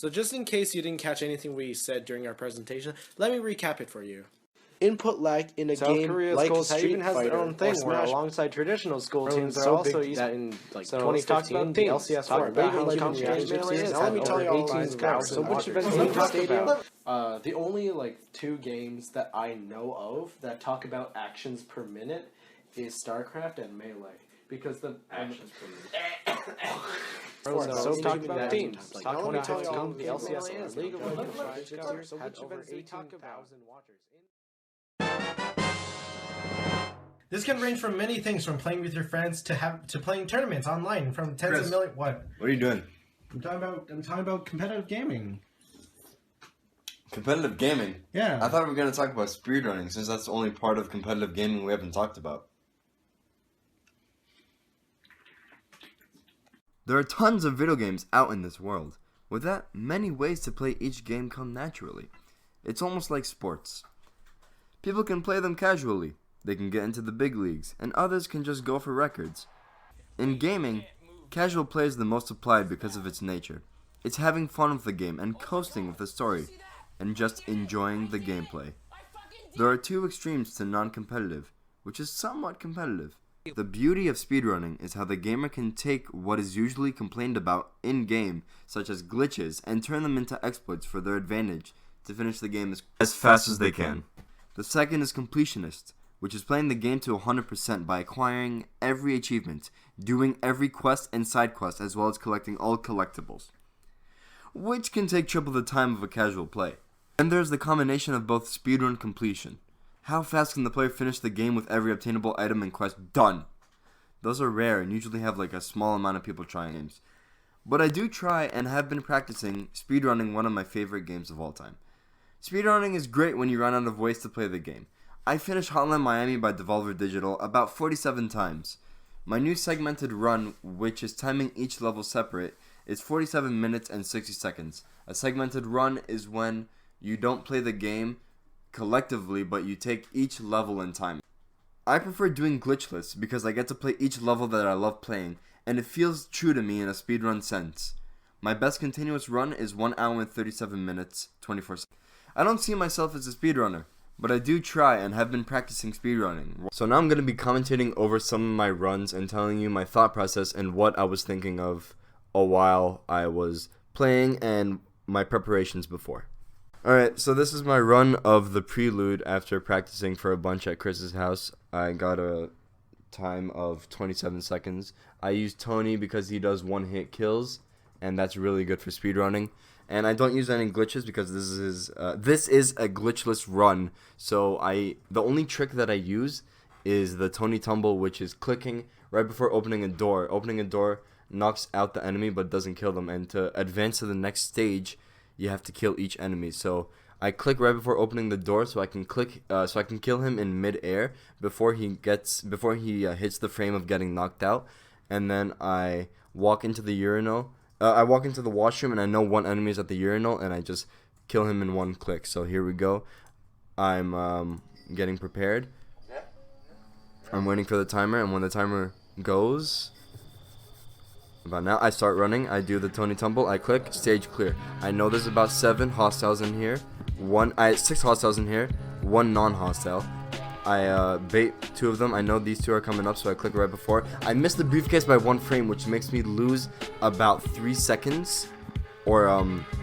So just in case you didn't catch anything we said during our presentation, let me recap it for you. Input lag in a South game Korea's like School Street even has Fighter their own thing or where Smash alongside traditional school teams are so also big that in like so 2015 the LCS talk won. about how Like much championship game series is. had Let me tell over you all 18 these rounds. So which events Walkers. can you talk about? The only like 2 games that I know of that talk about actions per minute is StarCraft and Melee. Because the actions per minute. So talk talking about teams. Like Talk about 2015, the how LCS Melee is. League of Legends Legends series had had over over 18,000 18,000 watchers. This can range from many things, from playing with your friends to playing tournaments online, from tens Chris, of millions. What? What are you doing? I'm talking about competitive gaming. Competitive gaming? Yeah. I thought we were going to talk about speedrunning, since that's the only part of competitive gaming we haven't talked about. There are tons of video games out in this world. With that, many ways to play each game come naturally. It's almost like sports. People can play them casually. They can get into the big leagues, and others can just go for records. In gaming, casual play is the most applied because of its nature. It's having fun with the game and coasting with the story, and just enjoying the gameplay. There are 2 extremes to non-competitive, which is somewhat competitive. The beauty of speedrunning is how the gamer can take what is usually complained about in-game, such as glitches, and turn them into exploits for their advantage to finish the game as fast as they can. The second is completionist, which is playing the game to 100% by acquiring every achievement, doing every quest and side quest, as well as collecting all collectibles, which can take triple the time of a casual play. Then there's the combination of both speedrun completion. How fast can the player finish the game with every obtainable item and quest done? Those are rare and usually have like a small amount of people trying games. But I do try and have been practicing speedrunning, one of my favorite games of all time. Speedrunning is great when you run out of ways to play the game. I finished Hotline Miami by Devolver Digital about 47 times. My new segmented run, which is timing each level separate, is 47 minutes and 60 seconds. A segmented run is when you don't play the game collectively, but you take each level in time. I prefer doing glitchless because I get to play each level that I love playing, and it feels true to me in a speedrun sense. My best continuous run is 1 hour and 37 minutes, 24 seconds. I don't see myself as a speedrunner, but I do try and have been practicing speedrunning. So now I'm going to be commentating over some of my runs and telling you my thought process and what I was thinking of while I was playing and my preparations before. Alright, so this is my run of the prelude after practicing for a bunch at Chris's house. I got a time of 27 seconds. I use Tony because he does one-hit kills, and that's really good for speedrunning. And I don't use any glitches because this is a glitchless run. So the only trick that I use is the Tony Tumble, which is clicking right before opening a door. Opening a door knocks out the enemy but doesn't kill them. And to advance to the next stage, you have to kill each enemy. So I click right before opening the door, so I can kill him in mid-air before he hits the frame of getting knocked out. And then I walk into the urinal. I walk into the washroom and I know one enemy is at the urinal and I just kill him in one click. So here we go. I'm getting prepared. I'm waiting for the timer, and when the timer goes, about now, I start running. I do the Tony Tumble. I click, stage clear. I know there's about 7 hostiles in here. 6 hostiles in here. 1 non-hostile. I bait 2 of them. I know these 2 are coming up, so I click right before. I missed the briefcase by 1 frame, which makes me lose about 3 seconds, or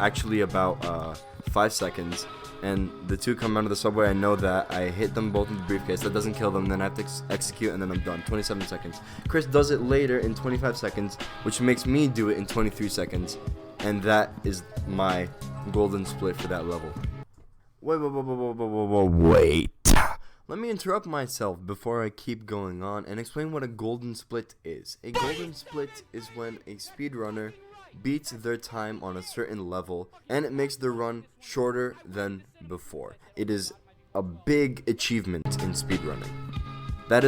actually about 5 seconds. And the 2 come out of the subway. I know that. I hit them both in the briefcase. That doesn't kill them. Then I have to execute, and then I'm done. 27 seconds. Chris does it later in 25 seconds, which makes me do it in 23 seconds. And that is my golden split for that level. Wait. Let me interrupt myself before I keep going on and explain what a golden split is. A golden split is when a speedrunner beats their time on a certain level and it makes the run shorter than before. It is a big achievement in speedrunning. That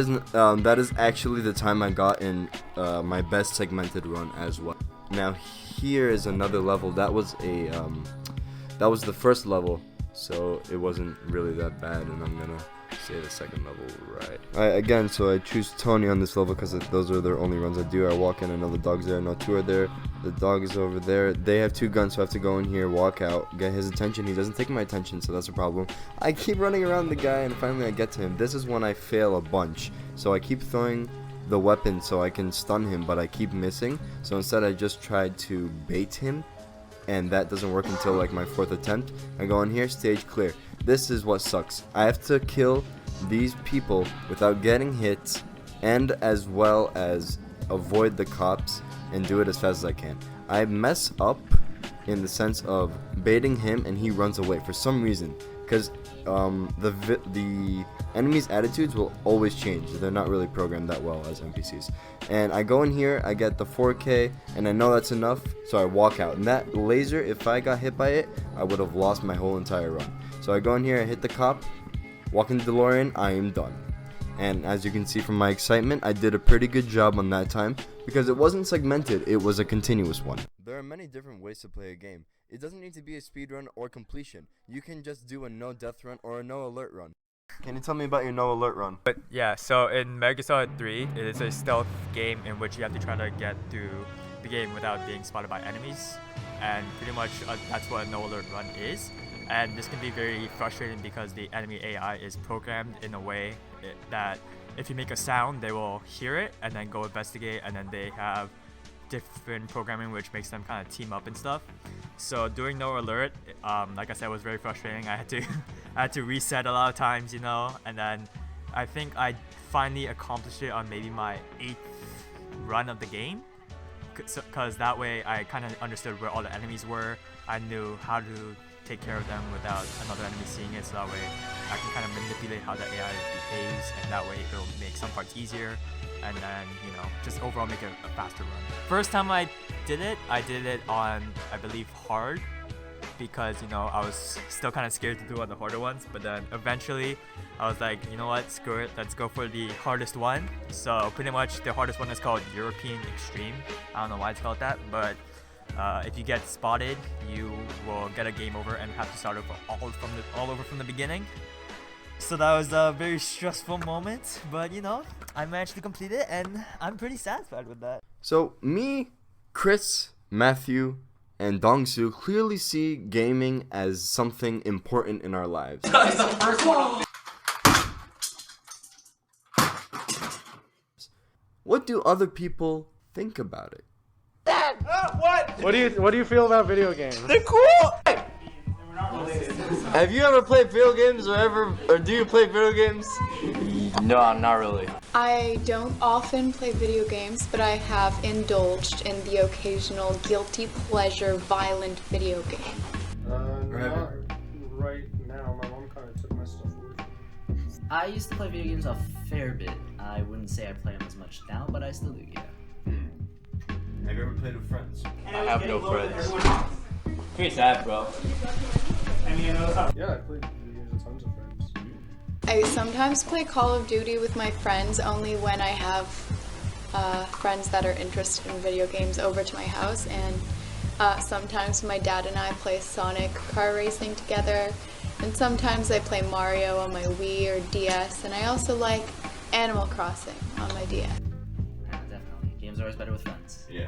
is actually the time I got in my best segmented run as well. Now here is another level. That was the first level, so it wasn't really that bad, and I'm gonna say the second level right. Again, so I choose Tony on this level because those are their only runs I do. I walk in, I know the dog's there, I know 2 are there. The dog is over there. They have 2 guns, so I have to go in here, walk out, get his attention. He doesn't take my attention, so that's a problem. I keep running around the guy, and finally I get to him. This is when I fail a bunch. So I keep throwing the weapon so I can stun him, but I keep missing. So instead I just tried to bait him, and that doesn't work until like my 4th attempt. I go in here, stage clear. This is what sucks. I have to kill these people without getting hit, and as well as avoid the cops and do it as fast as I can. I mess up in the sense of baiting him and he runs away for some reason, because the enemies' attitudes will always change. They're not really programmed that well as NPCs. And I go in here, I get the 4K, and I know that's enough, so I walk out. And that laser, if I got hit by it, I would have lost my whole entire run. So I go in here, I hit the cop, walk in the DeLorean, I am done. And as you can see from my excitement, I did a pretty good job on that time, because it wasn't segmented, it was a continuous one. There are many different ways to play a game. It doesn't need to be a speedrun or completion. You can just do a no death run or a no alert run. Can you tell me about your no alert run? But yeah, so in Metal Gear Solid 3, it is a stealth game in which you have to try to get through the game without being spotted by enemies, and pretty much that's what a no alert run is. And this can be very frustrating because the enemy AI is programmed in a way that if you make a sound, they will hear it and then go investigate, and then they have different programming which makes them kind of team up and stuff. So doing no alert, like I said, was very frustrating. I had to reset a lot of times, you know, and then I think I finally accomplished it on maybe my 8th run of the game, because that way I kind of understood where all the enemies were. I knew how to take care of them without another enemy seeing it, so that way I can kind of manipulate how the AI behaves, and that way it'll make some parts easier, and then, you know, just overall make it a faster run. First time I did it on, I believe, hard, because, you know, I was still kind of scared to do on the harder ones, but then eventually I was like, you know what, screw it, let's go for the hardest one. So pretty much the hardest one is called European Extreme. I don't know why it's called that, but if you get spotted, you will get a game over and have to start over all over from the beginning. So that was a very stressful moment, but you know, I managed to complete it, and I'm pretty satisfied with that. So me, Chris, Matthew, and Dongsu clearly see gaming as something important in our lives. That's the first one. What do other people think about it? What do you feel about video games? They're cool. Have you ever played video games or do you play video games? No, not really. I don't often play video games, but I have indulged in the occasional guilty pleasure violent video game. Not right now. My mom kind of took my stuff away from me. I used to play video games a fair bit. I wouldn't say I play them as much now, but I still do, yeah. Have you ever played with friends? I have no friends. Pretty sad, bro. Yeah, I played video games with tons of friends. I sometimes play Call of Duty with my friends only when I have friends that are interested in video games over to my house, and sometimes my dad and I play Sonic car racing together, and sometimes I play Mario on my Wii or DS, and I also like Animal Crossing on my DS. Yeah, definitely. Games are always better with friends. Yeah.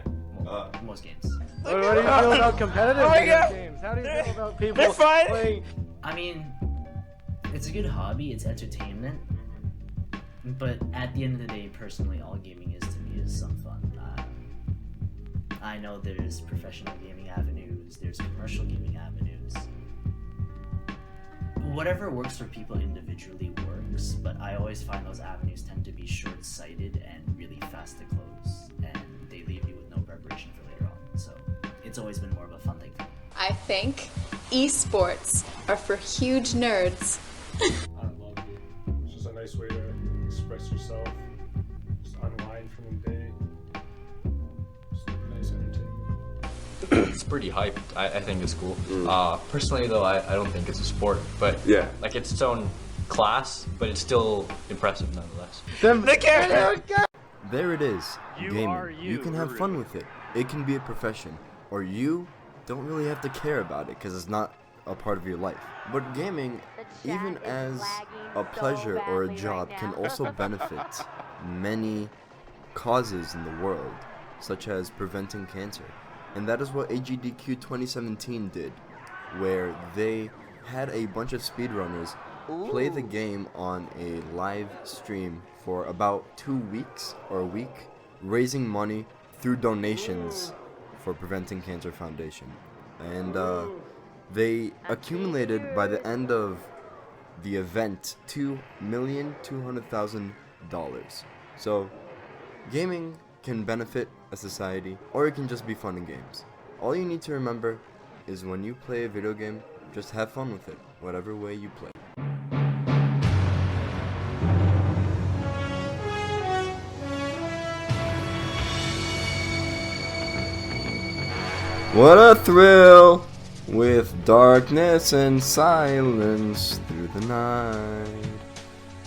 Most games. What do you feel about competitive video games? How do you feel about people playing? I mean, it's a good hobby, it's entertainment, but at the end of the day, personally, all gaming is to me is some fun. I know there's professional gaming avenues, there's commercial gaming avenues. Whatever works for people individually works, but I always find those avenues tend to be short-sighted and really fast to close, and they leave you with no preparation for later on. So it's always been more of a fun thing for me. I think esports are for huge nerds. I love it. It's just a nice way to express yourself, just unwind from the day. Just nice entertainment. It's pretty hyped. I think it's cool. Personally, though, I don't think it's a sport, but Yeah. like it's its own class, but it's still impressive nonetheless. There it is. Gaming. You can have fun with it. It can be a profession. Or you don't really have to care about it because it's not a part of your life. But gaming, even as a pleasure or a job, can also benefit many causes in the world, such as preventing cancer. And that is what AGDQ 2017 did, where they had a bunch of speedrunners play the game on a live stream for about 2 weeks or a week, raising money through donations for Preventing Cancer Foundation. And they accumulated, by the end of the event, $2,200,000. So gaming can benefit a society, or it can just be fun in games. All you need to remember is when you play a video game, just have fun with it, whatever way you play. What a thrill, with darkness and silence through the night.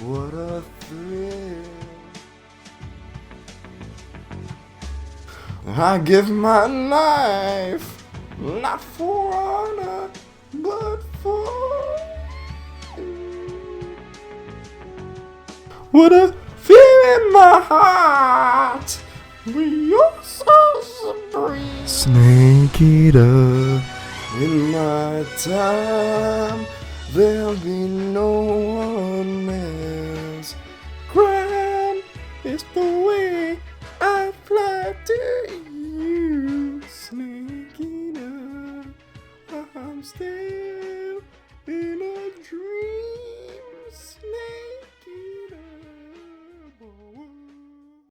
What a thrill. I give my life, not for honor, but for you. What a fear in my heart, you're so supreme. Snake eater, in my time, there'll be no one else. Crime is the way I fly to you, snake eater. I'm still